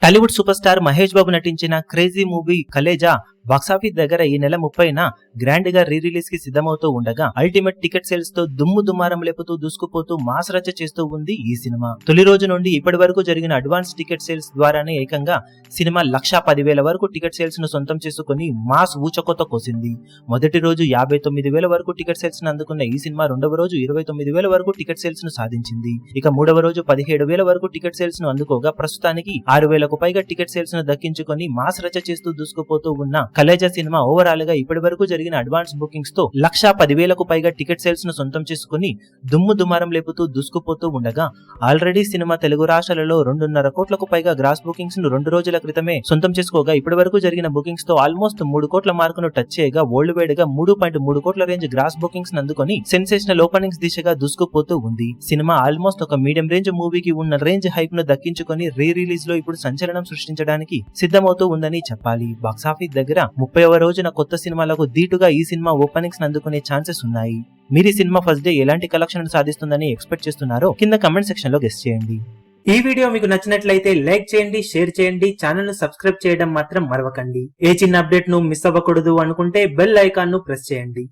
Tollywood super star Mahesh Babu నటించిన crazy movie Khaleja box office దగ్గర ఈ నెల 30న గ్రాండ్ గా రీ రిలీజ్ కి సిద్ధమవుతూ ఉండగా అల్టిమేట్ టికెట్ సేల్స్ తో దుమ్ము దుమారం లేపుతూ దూసుకుపోతూ మాస్ రచ్చ చేస్తూ ఉంది ఈ సినిమా. తొలి రోజు నుండి ఇప్పటి వరకు జరిగిన అడ్వాన్స్ టికెట్ సేల్స్ ద్వారానే ఏకంగా సినిమా 1,10,000 వరకు టికెట్ సేల్స్ ను సొంతం చేసుకుని మాస్ ఊచకోత కోసింది. మొదటి రోజు 59,000 వరకు టికెట్ సేల్స్ ను అందుకున్న ఈ సినిమా రెండవ రోజు 29,000 వరకు టికెట్ సేల్స్ ను సాధించింది. ఇక మూడవ రోజు 17,000 వరకు టికెట్ సేల్స్ ను అందుకోగా ప్రస్తుతానికి 6,000కు పైగా టికెట్ సేల్స్ ను దక్కించుకొని మాస్ రచ్చ చేస్తూ దూసుకుపోతూ ఉన్న కలేజా సినిమా ఓవరాల్ గా ఇప్పటి వరకు జరిగిన అడ్వాన్స్ బుకింగ్స్ తో 1,10,000కు పైగా టికెట్ సేల్స్ ను సొంతం చేసుకుని దుమ్ము దుమారం లేపుతూ దూసుకుపోతూ ఉండగా ఆల్రెడీ సినిమా తెలుగు రాష్ట్రాలలో 2.5 కోట్లకు పైగా గ్రాస్ బుకింగ్స్ ను 2 రోజుల క్రితమే సొంతం చేసుకోగా ఇప్పటి వరకు జరిగిన బుకింగ్స్ తో ఆల్మోస్ట్ 3 కోట్ల మార్కును టచ్ చేయగా వరల్డ్ వైడ్ గా 3.3 కోట్ల రేంజ్ గ్రాస్ బుకింగ్స్ అందుకొని సెన్సేషనల్ ఓపెనింగ్స్ దిశగా దూసుకుపోతూ ఉంది. సినిమా ఆల్మోస్ట్ ఒక మీడియం రేంజ్ మూవీకి ఉన్న రేంజ్ హైప్ ను దక్కించుకొని రీ రిలీజ్ లో ఇప్పుడు సంచలనం సృష్టించడానికి సిద్ధమవుతూ ఉందని చెప్పాలి. బాక్సాఫీస్ దగ్గర 30వ రోజున కొత్త సినిమాలకు దీటుగా ఈ సినిమా ఓపెనింగ్స్ అందుకునే ఛాన్సెస్ ఉన్నాయి. మీరు ఈ సినిమా ఫస్ట్ డే ఎలాంటి కలెక్షన్ సాధిస్తుందని ఎక్స్పెక్ట్ చేస్తున్నారో కింద కమెంట్ సెక్షన్ లో గెస్ చేయండి. ఈ వీడియో మీకు నచ్చినట్లయితే లైక్ చేయండి, షేర్ చేయండి, ఛానల్ ను సబ్స్క్రైబ్ చేయడం మాత్రం మరవకండి. ఏ చిన్న అప్డేట్ ను మిస్ అవ్వకూడదు అనుకుంటే బెల్ ఐకాన్ ను ప్రెస్ చేయండి.